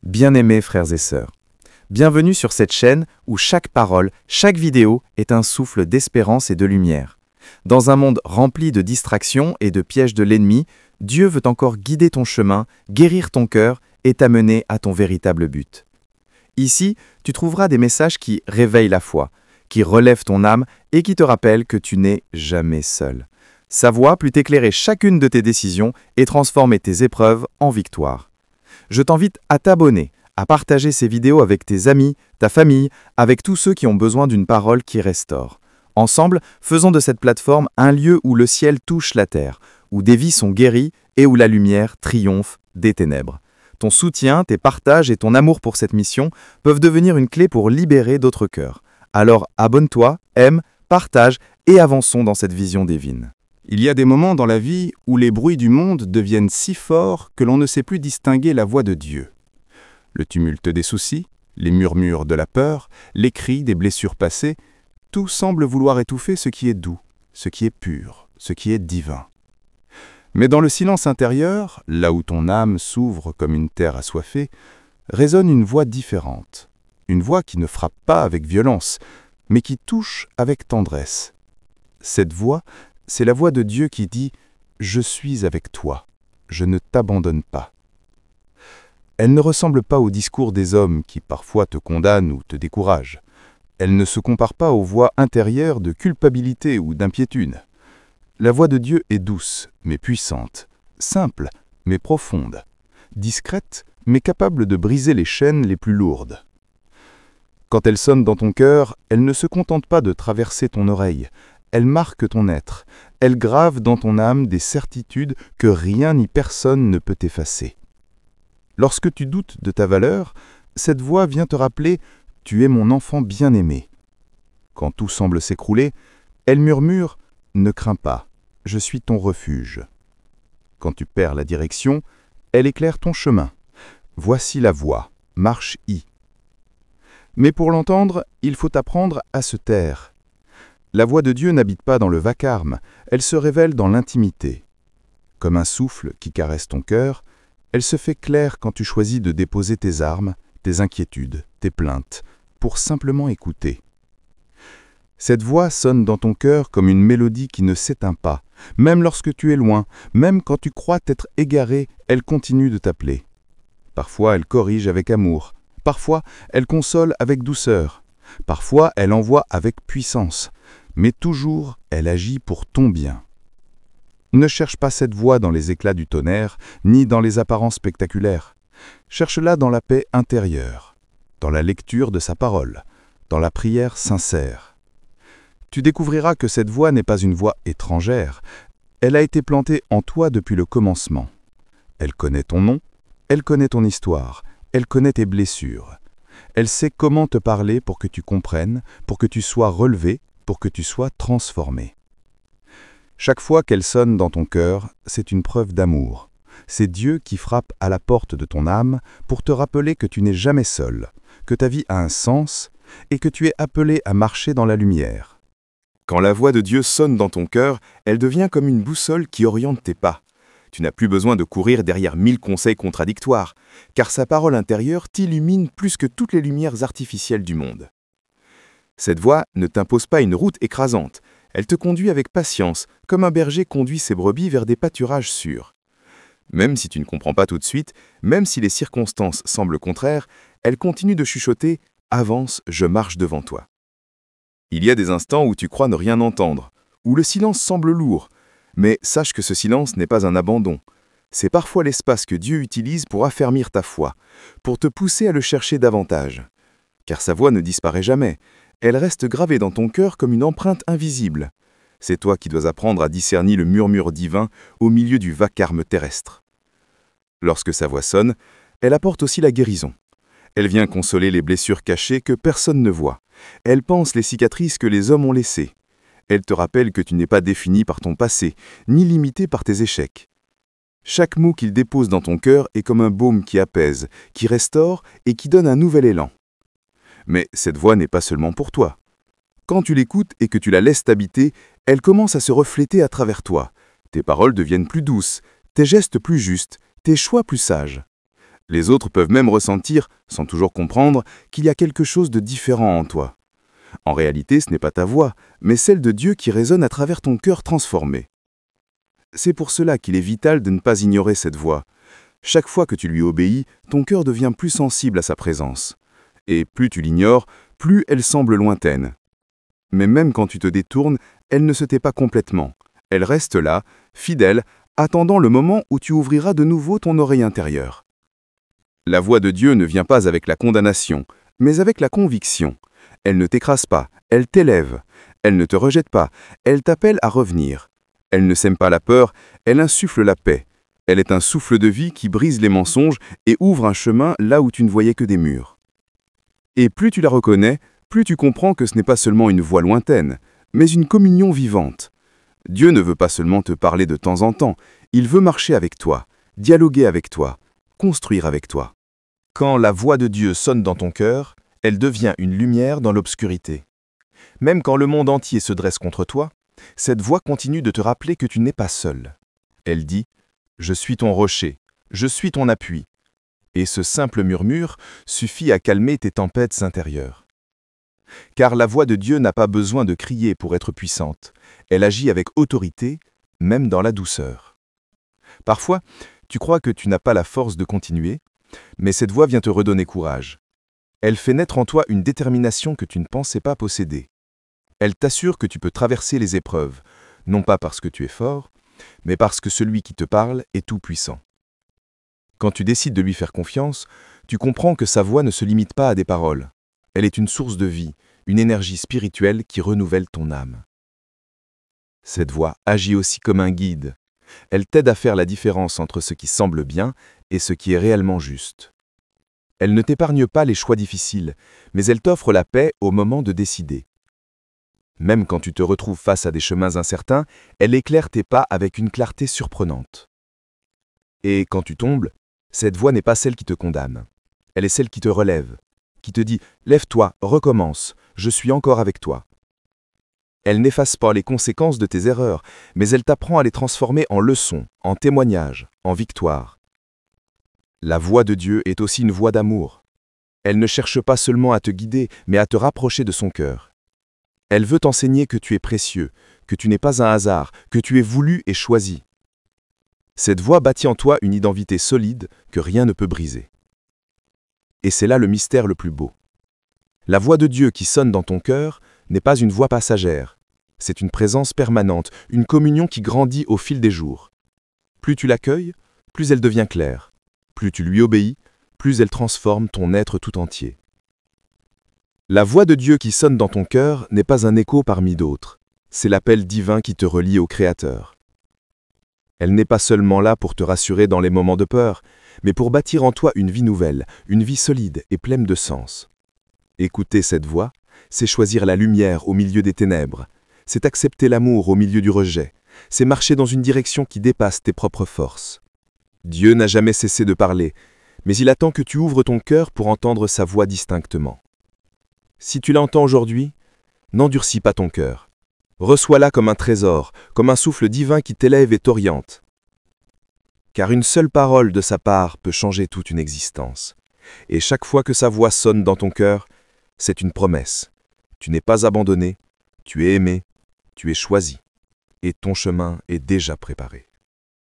Bien-aimés frères et sœurs, bienvenue sur cette chaîne où chaque parole, chaque vidéo est un souffle d'espérance et de lumière. Dans un monde rempli de distractions et de pièges de l'ennemi, Dieu veut encore guider ton chemin, guérir ton cœur et t'amener à ton véritable but. Ici, tu trouveras des messages qui réveillent la foi, qui relèvent ton âme et qui te rappellent que tu n'es jamais seul. Sa voix peut éclairer chacune de tes décisions et transformer tes épreuves en victoire. Je t'invite à t'abonner, à partager ces vidéos avec tes amis, ta famille, avec tous ceux qui ont besoin d'une parole qui restaure. Ensemble, faisons de cette plateforme un lieu où le ciel touche la terre, où des vies sont guéries et où la lumière triomphe des ténèbres. Ton soutien, tes partages et ton amour pour cette mission peuvent devenir une clé pour libérer d'autres cœurs. Alors abonne-toi, aime, partage et avançons dans cette vision divine. Il y a des moments dans la vie où les bruits du monde deviennent si forts que l'on ne sait plus distinguer la voix de Dieu. Le tumulte des soucis, les murmures de la peur, les cris des blessures passées, tout semble vouloir étouffer ce qui est doux, ce qui est pur, ce qui est divin. Mais dans le silence intérieur, là où ton âme s'ouvre comme une terre assoiffée, résonne une voix différente. Une voix qui ne frappe pas avec violence, mais qui touche avec tendresse. Cette voix, c'est la voix de Dieu qui dit « Je suis avec toi, je ne t'abandonne pas ». Elle ne ressemble pas au discours des hommes qui parfois te condamnent ou te découragent. Elle ne se compare pas aux voix intérieures de culpabilité ou d'inquiétude. La voix de Dieu est douce, mais puissante, simple, mais profonde, discrète, mais capable de briser les chaînes les plus lourdes. Quand elle sonne dans ton cœur, elle ne se contente pas de traverser ton oreille. Elle marque ton être, elle grave dans ton âme des certitudes que rien ni personne ne peut effacer. Lorsque tu doutes de ta valeur, cette voix vient te rappeler « Tu es mon enfant bien-aimé ». Quand tout semble s'écrouler, elle murmure « Ne crains pas, je suis ton refuge ». Quand tu perds la direction, elle éclaire ton chemin. Voici la voie, marche-y. Mais pour l'entendre, il faut apprendre à se taire. La voix de Dieu n'habite pas dans le vacarme, elle se révèle dans l'intimité. Comme un souffle qui caresse ton cœur, elle se fait claire quand tu choisis de déposer tes armes, tes inquiétudes, tes plaintes, pour simplement écouter. Cette voix sonne dans ton cœur comme une mélodie qui ne s'éteint pas. Même lorsque tu es loin, même quand tu crois t'être égaré, elle continue de t'appeler. Parfois elle corrige avec amour, parfois elle console avec douceur, parfois elle envoie avec puissance. Mais toujours, elle agit pour ton bien. Ne cherche pas cette voix dans les éclats du tonnerre, ni dans les apparences spectaculaires. Cherche-la dans la paix intérieure, dans la lecture de sa parole, dans la prière sincère. Tu découvriras que cette voix n'est pas une voix étrangère, elle a été plantée en toi depuis le commencement. Elle connaît ton nom, elle connaît ton histoire, elle connaît tes blessures. Elle sait comment te parler pour que tu comprennes, pour que tu sois relevé, pour que tu sois transformé. Chaque fois qu'elle sonne dans ton cœur, c'est une preuve d'amour. C'est Dieu qui frappe à la porte de ton âme pour te rappeler que tu n'es jamais seul, que ta vie a un sens et que tu es appelé à marcher dans la lumière. Quand la voix de Dieu sonne dans ton cœur, elle devient comme une boussole qui oriente tes pas. Tu n'as plus besoin de courir derrière 1000 conseils contradictoires, car sa parole intérieure t'illumine plus que toutes les lumières artificielles du monde. Cette voix ne t'impose pas une route écrasante, elle te conduit avec patience, comme un berger conduit ses brebis vers des pâturages sûrs. Même si tu ne comprends pas tout de suite, même si les circonstances semblent contraires, elle continue de chuchoter « Avance, je marche devant toi ». Il y a des instants où tu crois ne rien entendre, où le silence semble lourd, mais sache que ce silence n'est pas un abandon. C'est parfois l'espace que Dieu utilise pour affermir ta foi, pour te pousser à le chercher davantage. Car sa voix ne disparaît jamais. Elle reste gravée dans ton cœur comme une empreinte invisible. C'est toi qui dois apprendre à discerner le murmure divin au milieu du vacarme terrestre. Lorsque sa voix sonne, elle apporte aussi la guérison. Elle vient consoler les blessures cachées que personne ne voit. Elle panse les cicatrices que les hommes ont laissées. Elle te rappelle que tu n'es pas défini par ton passé, ni limité par tes échecs. Chaque mot qu'il dépose dans ton cœur est comme un baume qui apaise, qui restaure et qui donne un nouvel élan. Mais cette voix n'est pas seulement pour toi. Quand tu l'écoutes et que tu la laisses t'habiter, elle commence à se refléter à travers toi. Tes paroles deviennent plus douces, tes gestes plus justes, tes choix plus sages. Les autres peuvent même ressentir, sans toujours comprendre, qu'il y a quelque chose de différent en toi. En réalité, ce n'est pas ta voix, mais celle de Dieu qui résonne à travers ton cœur transformé. C'est pour cela qu'il est vital de ne pas ignorer cette voix. Chaque fois que tu lui obéis, ton cœur devient plus sensible à sa présence. Et plus tu l'ignores, plus elle semble lointaine. Mais même quand tu te détournes, elle ne se tait pas complètement. Elle reste là, fidèle, attendant le moment où tu ouvriras de nouveau ton oreille intérieure. La voix de Dieu ne vient pas avec la condamnation, mais avec la conviction. Elle ne t'écrase pas, elle t'élève. Elle ne te rejette pas, elle t'appelle à revenir. Elle ne sème pas la peur, elle insuffle la paix. Elle est un souffle de vie qui brise les mensonges et ouvre un chemin là où tu ne voyais que des murs. Et plus tu la reconnais, plus tu comprends que ce n'est pas seulement une voix lointaine, mais une communion vivante. Dieu ne veut pas seulement te parler de temps en temps, il veut marcher avec toi, dialoguer avec toi, construire avec toi. Quand la voix de Dieu sonne dans ton cœur, elle devient une lumière dans l'obscurité. Même quand le monde entier se dresse contre toi, cette voix continue de te rappeler que tu n'es pas seul. Elle dit « Je suis ton rocher, je suis ton appui ». Et ce simple murmure suffit à calmer tes tempêtes intérieures. Car la voix de Dieu n'a pas besoin de crier pour être puissante. Elle agit avec autorité, même dans la douceur. Parfois, tu crois que tu n'as pas la force de continuer, mais cette voix vient te redonner courage. Elle fait naître en toi une détermination que tu ne pensais pas posséder. Elle t'assure que tu peux traverser les épreuves, non pas parce que tu es fort, mais parce que celui qui te parle est tout-puissant. Quand tu décides de lui faire confiance, tu comprends que sa voix ne se limite pas à des paroles. Elle est une source de vie, une énergie spirituelle qui renouvelle ton âme. Cette voix agit aussi comme un guide. Elle t'aide à faire la différence entre ce qui semble bien et ce qui est réellement juste. Elle ne t'épargne pas les choix difficiles, mais elle t'offre la paix au moment de décider. Même quand tu te retrouves face à des chemins incertains, elle éclaire tes pas avec une clarté surprenante. Et quand tu tombes, cette voix n'est pas celle qui te condamne. Elle est celle qui te relève, qui te dit « Lève-toi, recommence, je suis encore avec toi ». Elle n'efface pas les conséquences de tes erreurs, mais elle t'apprend à les transformer en leçons, en témoignages, en victoires. La voix de Dieu est aussi une voix d'amour. Elle ne cherche pas seulement à te guider, mais à te rapprocher de son cœur. Elle veut t'enseigner que tu es précieux, que tu n'es pas un hasard, que tu es voulu et choisi. Cette voix bâtit en toi une identité solide que rien ne peut briser. Et c'est là le mystère le plus beau. La voix de Dieu qui sonne dans ton cœur n'est pas une voix passagère. C'est une présence permanente, une communion qui grandit au fil des jours. Plus tu l'accueilles, plus elle devient claire. Plus tu lui obéis, plus elle transforme ton être tout entier. La voix de Dieu qui sonne dans ton cœur n'est pas un écho parmi d'autres. C'est l'appel divin qui te relie au Créateur. Elle n'est pas seulement là pour te rassurer dans les moments de peur, mais pour bâtir en toi une vie nouvelle, une vie solide et pleine de sens. Écouter cette voix, c'est choisir la lumière au milieu des ténèbres, c'est accepter l'amour au milieu du rejet, c'est marcher dans une direction qui dépasse tes propres forces. Dieu n'a jamais cessé de parler, mais il attend que tu ouvres ton cœur pour entendre sa voix distinctement. Si tu l'entends aujourd'hui, n'endurcis pas ton cœur. Reçois-la comme un trésor, comme un souffle divin qui t'élève et t'oriente. Car une seule parole de sa part peut changer toute une existence. Et chaque fois que sa voix sonne dans ton cœur, c'est une promesse. Tu n'es pas abandonné, tu es aimé, tu es choisi, et ton chemin est déjà préparé.